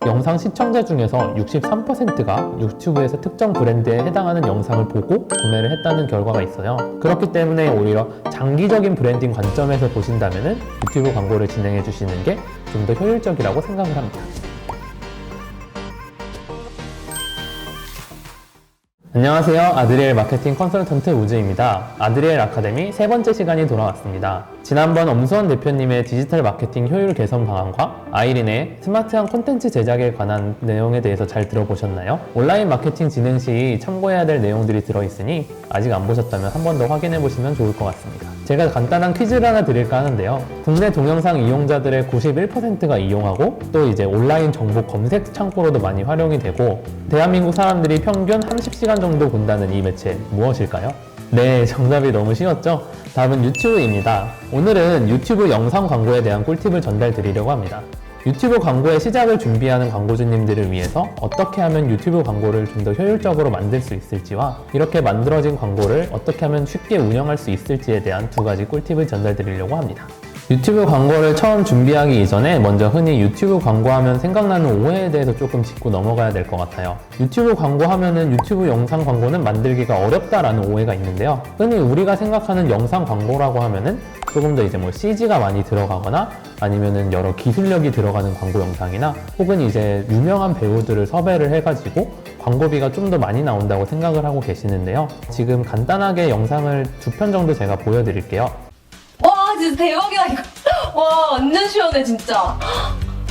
영상 시청자 중에서 63%가 유튜브에서 특정 브랜드에 해당하는 영상을 보고 구매를 했다는 결과가 있어요. 그렇기 때문에 오히려 장기적인 브랜딩 관점에서 보신다면 유튜브 광고를 진행해 주시는 게 좀 더 효율적이라고 생각을 합니다. 안녕하세요. 아드리엘 마케팅 컨설턴트 우주입니다. 아드리엘 아카데미 세 번째 시간이 돌아왔습니다. 지난번 엄수원 대표님의 디지털 마케팅 효율 개선 방안과 아이린의 스마트한 콘텐츠 제작에 관한 내용에 대해서 잘 들어보셨나요? 온라인 마케팅 진행 시 참고해야 될 내용들이 들어있으니 아직 안 보셨다면 한 번 더 확인해 보시면 좋을 것 같습니다. 제가 간단한 퀴즈를 하나 드릴까 하는데요. 국내 동영상 이용자들의 91%가 이용하고 또 이제 온라인 정보 검색 창구로도 많이 활용이 되고 대한민국 사람들이 평균 30시간 정도 본다는 이 매체 무엇일까요? 네, 정답이 너무 쉬웠죠? 답은 유튜브입니다. 오늘은 유튜브 영상 광고에 대한 꿀팁을 전달 드리려고 합니다. 유튜브 광고의 시작을 준비하는 광고주님들을 위해서 어떻게 하면 유튜브 광고를 좀 더 효율적으로 만들 수 있을지와 이렇게 만들어진 광고를 어떻게 하면 쉽게 운영할 수 있을지에 대한 두 가지 꿀팁을 전달 드리려고 합니다. 유튜브 광고를 처음 준비하기 이전에 먼저 흔히 유튜브 광고하면 생각나는 오해에 대해서 조금 짚고 넘어가야 될 것 같아요. 유튜브 광고하면은 유튜브 영상 광고는 만들기가 어렵다라는 오해가 있는데요. 흔히 우리가 생각하는 영상 광고라고 하면은 조금 더 이제 뭐 CG가 많이 들어가거나 아니면은 여러 기술력이 들어가는 광고 영상이나 혹은 이제 유명한 배우들을 섭외를 해가지고 광고비가 좀 더 많이 나온다고 생각을 하고 계시는데요. 지금 간단하게 영상을 2편 정도 제가 보여드릴게요. 와 진짜 대박이다 이거. 와 완전 시원해 진짜.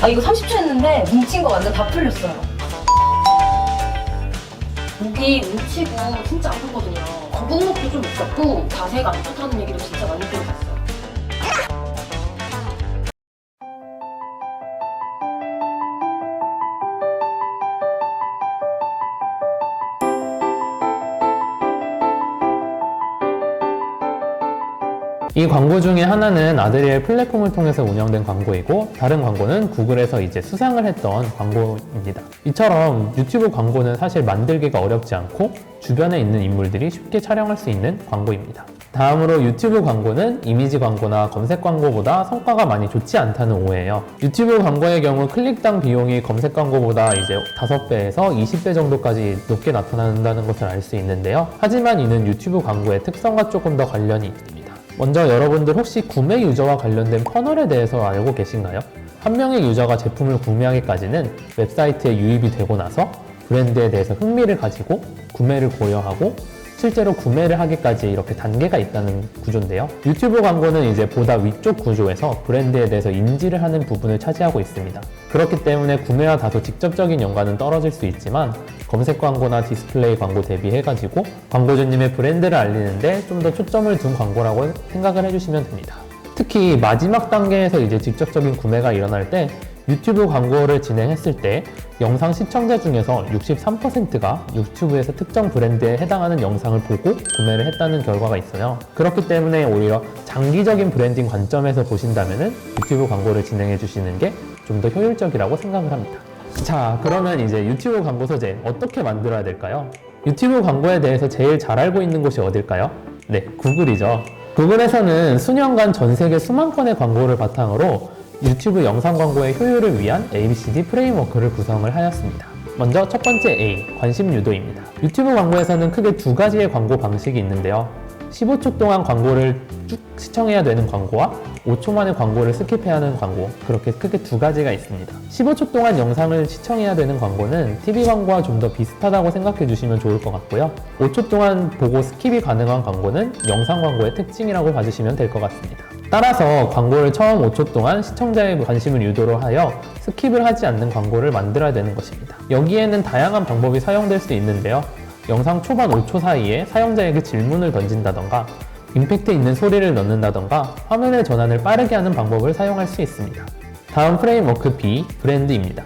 아 이거 30초 했는데 뭉친 거 완전 다 풀렸어요. 목이 뭉치고 진짜 아프거든요. 거북목도 좀 있었고 자세가 안 좋다는 얘기도 진짜 많이 들어봤어요. 이 광고 중에 하나는 아드리엘 플랫폼을 통해서 운영된 광고이고 다른 광고는 구글에서 이제 수상을 했던 광고입니다. 이처럼 유튜브 광고는 사실 만들기가 어렵지 않고 주변에 있는 인물들이 쉽게 촬영할 수 있는 광고입니다. 다음으로 유튜브 광고는 이미지 광고나 검색 광고보다 성과가 많이 좋지 않다는 오해예요. 유튜브 광고의 경우 클릭당 비용이 검색 광고보다 이제 5배에서 20배 정도까지 높게 나타난다는 것을 알 수 있는데요. 하지만 이는 유튜브 광고의 특성과 조금 더 관련이 있습니다. 먼저 여러분들 혹시 구매 유저와 관련된 퍼널에 대해서 알고 계신가요? 한 명의 유저가 제품을 구매하기까지는 웹사이트에 유입이 되고 나서 브랜드에 대해서 흥미를 가지고 구매를 고려하고 실제로 구매를 하기까지 이렇게 단계가 있다는 구조인데요. 유튜브 광고는 이제 보다 위쪽 구조에서 브랜드에 대해서 인지를 하는 부분을 차지하고 있습니다. 그렇기 때문에 구매와 다소 직접적인 연관은 떨어질 수 있지만 검색 광고나 디스플레이 광고 대비해가지고 광고주님의 브랜드를 알리는데 좀 더 초점을 둔 광고라고 생각을 해주시면 됩니다. 특히 마지막 단계에서 이제 직접적인 구매가 일어날 때 유튜브 광고를 진행했을 때 영상 시청자 중에서 63%가 유튜브에서 특정 브랜드에 해당하는 영상을 보고 구매를 했다는 결과가 있어요. 그렇기 때문에 오히려 장기적인 브랜딩 관점에서 보신다면 유튜브 광고를 진행해 주시는 게 좀 더 효율적이라고 생각을 합니다. 자, 그러면 이제 유튜브 광고 소재 어떻게 만들어야 될까요? 유튜브 광고에 대해서 제일 잘 알고 있는 곳이 어딜까요? 네, 구글이죠. 구글에서는 수년간 전 세계 수만 건의 광고를 바탕으로 유튜브 영상 광고의 효율을 위한 ABCD 프레임워크를 구성을 하였습니다. 먼저 첫 번째 A, 관심 유도입니다. 유튜브 광고에서는 크게 두 가지의 광고 방식이 있는데요. 15초 동안 광고를 쭉 시청해야 되는 광고와 5초 만에 광고를 스킵해야 하는 광고, 그렇게 크게 두 가지가 있습니다. 15초 동안 영상을 시청해야 되는 광고는 TV 광고와 좀 더 비슷하다고 생각해 주시면 좋을 것 같고요. 5초 동안 보고 스킵이 가능한 광고는 영상 광고의 특징이라고 봐주시면 될 것 같습니다. 따라서 광고를 처음 5초 동안 시청자의 관심을 유도를 하여 스킵을 하지 않는 광고를 만들어야 되는 것입니다. 여기에는 다양한 방법이 사용될 수 있는데요. 영상 초반 5초 사이에 사용자에게 질문을 던진다던가 임팩트 있는 소리를 넣는다던가 화면의 전환을 빠르게 하는 방법을 사용할 수 있습니다. 다음 프레임워크 B, 브랜드입니다.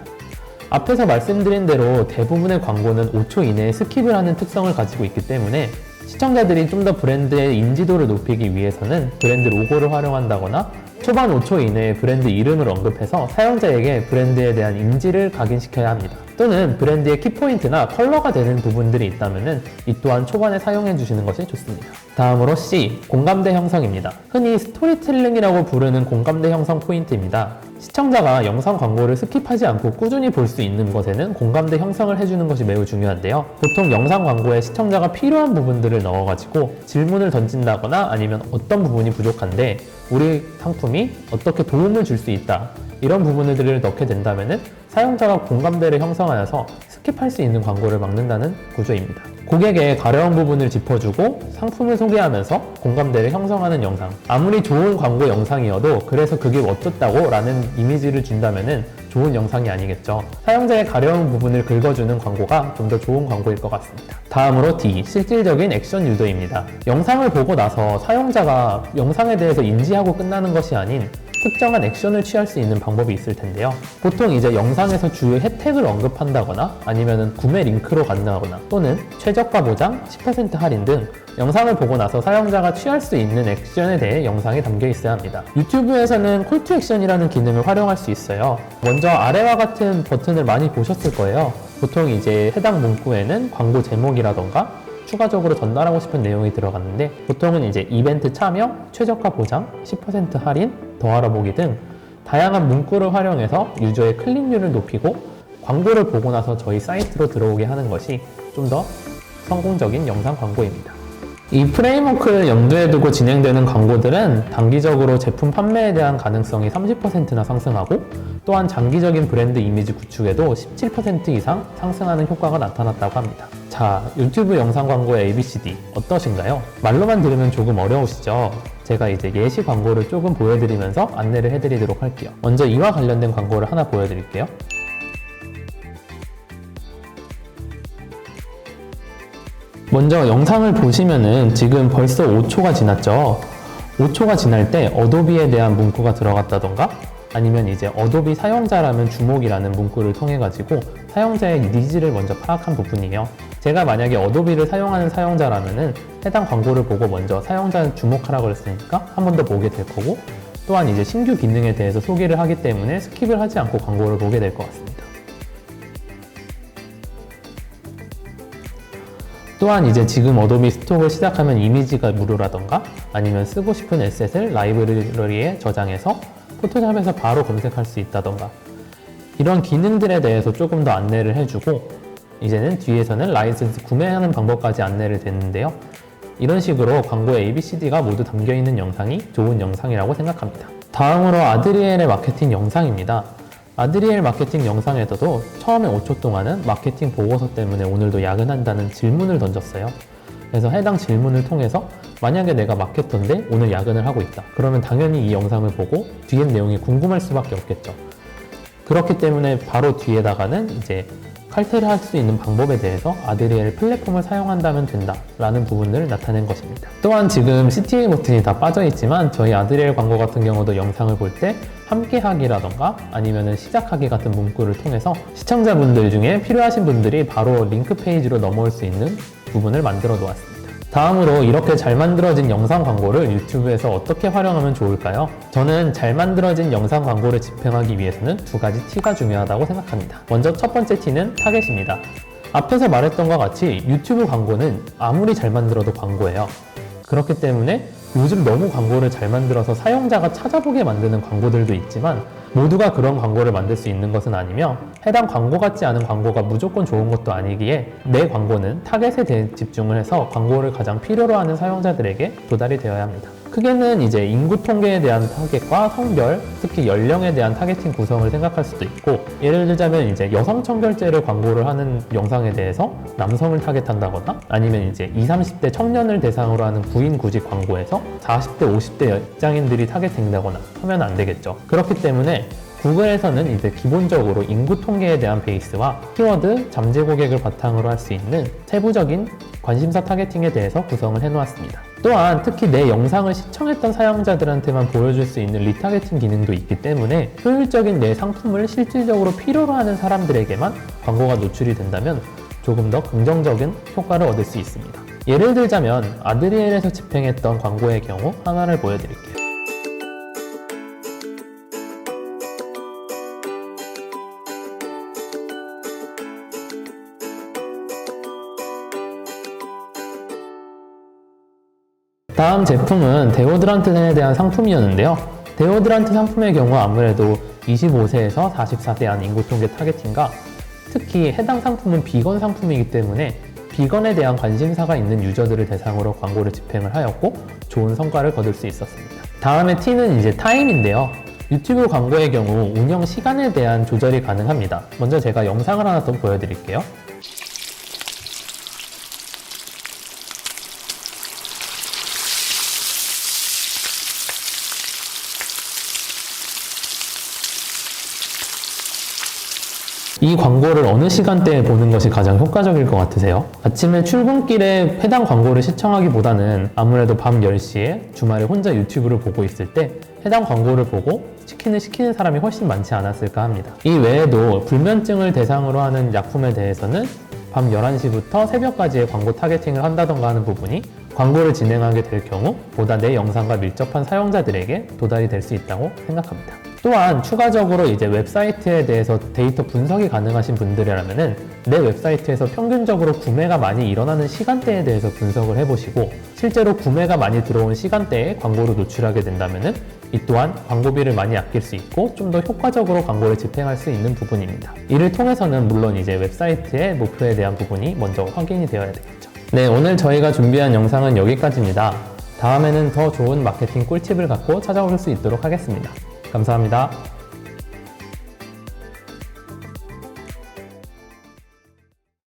앞에서 말씀드린 대로 대부분의 광고는 5초 이내에 스킵을 하는 특성을 가지고 있기 때문에 시청자들이 좀 더 브랜드의 인지도를 높이기 위해서는 브랜드 로고를 활용한다거나 초반 5초 이내에 브랜드 이름을 언급해서 사용자에게 브랜드에 대한 인지를 각인시켜야 합니다. 또는 브랜드의 키포인트나 컬러가 되는 부분들이 있다면 이 또한 초반에 사용해 주시는 것이 좋습니다. 다음으로 C, 공감대 형성입니다. 흔히 스토리텔링이라고 부르는 공감대 형성 포인트입니다. 시청자가 영상 광고를 스킵하지 않고 꾸준히 볼 수 있는 것에는 공감대 형성을 해주는 것이 매우 중요한데요. 보통 영상 광고에 시청자가 필요한 부분들을 넣어가지고 질문을 던진다거나 아니면 어떤 부분이 부족한데 우리 상품이 어떻게 도움을 줄 수 있다, 이런 부분들을 넣게 된다면 사용자가 공감대를 형성하여서 스킵할 수 있는 광고를 막는다는 구조입니다. 고객의 가려운 부분을 짚어주고 상품을 소개하면서 공감대를 형성하는 영상. 아무리 좋은 광고 영상이어도 그래서 그게 어떻다고 라는 이미지를 준다면 좋은 영상이 아니겠죠. 사용자의 가려운 부분을 긁어주는 광고가 좀 더 좋은 광고일 것 같습니다. 다음으로 D, 실질적인 액션 유도입니다. 영상을 보고 나서 사용자가 영상에 대해서 인지하고 끝나는 것이 아닌 특정한 액션을 취할 수 있는 방법이 있을 텐데요. 보통 이제 영상에서 주요 혜택을 언급한다거나 아니면 구매 링크로 간다거나 또는 최저가 보장, 10% 할인 등 영상을 보고 나서 사용자가 취할 수 있는 액션에 대해 영상이 담겨 있어야 합니다. 유튜브에서는 콜 투 액션이라는 기능을 활용할 수 있어요. 먼저 아래와 같은 버튼을 많이 보셨을 거예요. 보통 이제 해당 문구에는 광고 제목이라던가 추가적으로 전달하고 싶은 내용이 들어갔는데 보통은 이제 이벤트 참여, 최저가 보장, 10% 할인, 더 알아보기 등 다양한 문구를 활용해서 유저의 클릭률을 높이고 광고를 보고 나서 저희 사이트로 들어오게 하는 것이 좀 더 성공적인 영상 광고입니다. 이 프레임워크를 염두에 두고 진행되는 광고들은 단기적으로 제품 판매에 대한 가능성이 30%나 상승하고 또한 장기적인 브랜드 이미지 구축에도 17% 이상 상승하는 효과가 나타났다고 합니다. 자, 유튜브 영상 광고의 ABCD 어떠신가요? 말로만 들으면 조금 어려우시죠? 제가 이제 예시 광고를 조금 보여드리면서 안내를 해드리도록 할게요. 먼저 이와 관련된 광고를 하나 보여드릴게요. 먼저 영상을 보시면은 지금 벌써 5초가 지났죠. 5초가 지날 때 어도비에 대한 문구가 들어갔다던가 아니면 이제 어도비 사용자라면 주목이라는 문구를 통해 가지고 사용자의 니즈를 먼저 파악한 부분이에요. 제가 만약에 어도비를 사용하는 사용자라면은 해당 광고를 보고 먼저 사용자 주목하라고 그랬으니까 한 번 더 보게 될 거고 또한 이제 신규 기능에 대해서 소개를 하기 때문에 스킵을 하지 않고 광고를 보게 될 것 같습니다. 또한 이제 지금 어도비 스톡을 시작하면 이미지가 무료라던가 아니면 쓰고 싶은 에셋을 라이브러리에 저장해서 포토샵에서 바로 검색할 수 있다던가 이런 기능들에 대해서 조금 더 안내를 해주고 이제는 뒤에서는 라이선스 구매하는 방법까지 안내를 됐는데요. 이런 식으로 광고의 ABCD가 모두 담겨있는 영상이 좋은 영상이라고 생각합니다. 다음으로 아드리엘의 마케팅 영상입니다. 아드리엘 마케팅 영상에서도 처음에 5초 동안은 마케팅 보고서 때문에 오늘도 야근한다는 질문을 던졌어요. 그래서 해당 질문을 통해서 만약에 내가 마케터인데 오늘 야근을 하고 있다. 그러면 당연히 이 영상을 보고 뒤에 내용이 궁금할 수밖에 없겠죠. 그렇기 때문에 바로 뒤에다가는 이제 칼퇴를 할 수 있는 방법에 대해서 아드리엘 플랫폼을 사용한다면 된다 라는 부분을 나타낸 것입니다. 또한 지금 CTA 버튼이 다 빠져 있지만 저희 아드리엘 광고 같은 경우도 영상을 볼 때 함께하기라던가 아니면 시작하기 같은 문구를 통해서 시청자분들 중에 필요하신 분들이 바로 링크 페이지로 넘어올 수 있는 부분을 만들어 놓았습니다. 다음으로 이렇게 잘 만들어진 영상 광고를 유튜브에서 어떻게 활용하면 좋을까요? 저는 잘 만들어진 영상 광고를 집행하기 위해서는 두 가지 T가 중요하다고 생각합니다. 먼저 첫 번째 T는 타겟입니다. 앞에서 말했던 것 같이 유튜브 광고는 아무리 잘 만들어도 광고예요. 그렇기 때문에 요즘 너무 광고를 잘 만들어서 사용자가 찾아보게 만드는 광고들도 있지만 모두가 그런 광고를 만들 수 있는 것은 아니며 해당 광고 같지 않은 광고가 무조건 좋은 것도 아니기에 내 광고는 타겟에 대해 집중을 해서 광고를 가장 필요로 하는 사용자들에게 도달이 되어야 합니다. 크게는 이제 인구 통계에 대한 타겟과 성별, 특히 연령에 대한 타겟팅 구성을 생각할 수도 있고 예를 들자면 이제 여성 청결제를 광고를 하는 영상에 대해서 남성을 타겟한다거나 아니면 이제 20, 30대 청년을 대상으로 하는 구인 구직 광고에서 40대, 50대 직장인들이 타겟팅되거나 하면 안 되겠죠. 그렇기 때문에 구글에서는 이제 기본적으로 인구 통계에 대한 베이스와 키워드, 잠재 고객을 바탕으로 할 수 있는 세부적인 관심사 타겟팅에 대해서 구성을 해놓았습니다. 또한 특히 내 영상을 시청했던 사용자들한테만 보여줄 수 있는 리타겟팅 기능도 있기 때문에 효율적인 내 상품을 실질적으로 필요로 하는 사람들에게만 광고가 노출이 된다면 조금 더 긍정적인 효과를 얻을 수 있습니다. 예를 들자면 아드리엘에서 집행했던 광고의 경우 하나를 보여드릴게요. 다음 제품은 데오드란트에 대한 상품이었는데요. 데오드란트 상품의 경우 아무래도 25세에서 44세 안 인구 통계 타겟팅과 특히 해당 상품은 비건 상품이기 때문에 비건에 대한 관심사가 있는 유저들을 대상으로 광고를 집행을 하였고 좋은 성과를 거둘 수 있었습니다. 다음에 T는 이제 타임인데요. 유튜브 광고의 경우 운영 시간에 대한 조절이 가능합니다. 먼저 제가 영상을 하나 더 보여드릴게요. 이 광고를 어느 시간대에 보는 것이 가장 효과적일 것 같으세요? 아침에 출근길에 해당 광고를 시청하기보다는 아무래도 밤 10시에 주말에 혼자 유튜브를 보고 있을 때 해당 광고를 보고 치킨을 시키는 사람이 훨씬 많지 않았을까 합니다. 이 외에도 불면증을 대상으로 하는 약품에 대해서는 밤 11시부터 새벽까지의 광고 타겟팅을 한다던가 하는 부분이 광고를 진행하게 될 경우 보다 내 영상과 밀접한 사용자들에게 도달이 될 수 있다고 생각합니다. 또한 추가적으로 이제 웹사이트에 대해서 데이터 분석이 가능하신 분들이라면은 내 웹사이트에서 평균적으로 구매가 많이 일어나는 시간대에 대해서 분석을 해보시고 실제로 구매가 많이 들어온 시간대에 광고로 노출하게 된다면은 이 또한 광고비를 많이 아낄 수 있고 좀 더 효과적으로 광고를 집행할 수 있는 부분입니다. 이를 통해서는 물론 이제 웹사이트의 목표에 대한 부분이 먼저 확인이 되어야 되겠죠. 네, 오늘 저희가 준비한 영상은 여기까지입니다. 다음에는 더 좋은 마케팅 꿀팁을 갖고 찾아오실 수 있도록 하겠습니다. 감사합니다.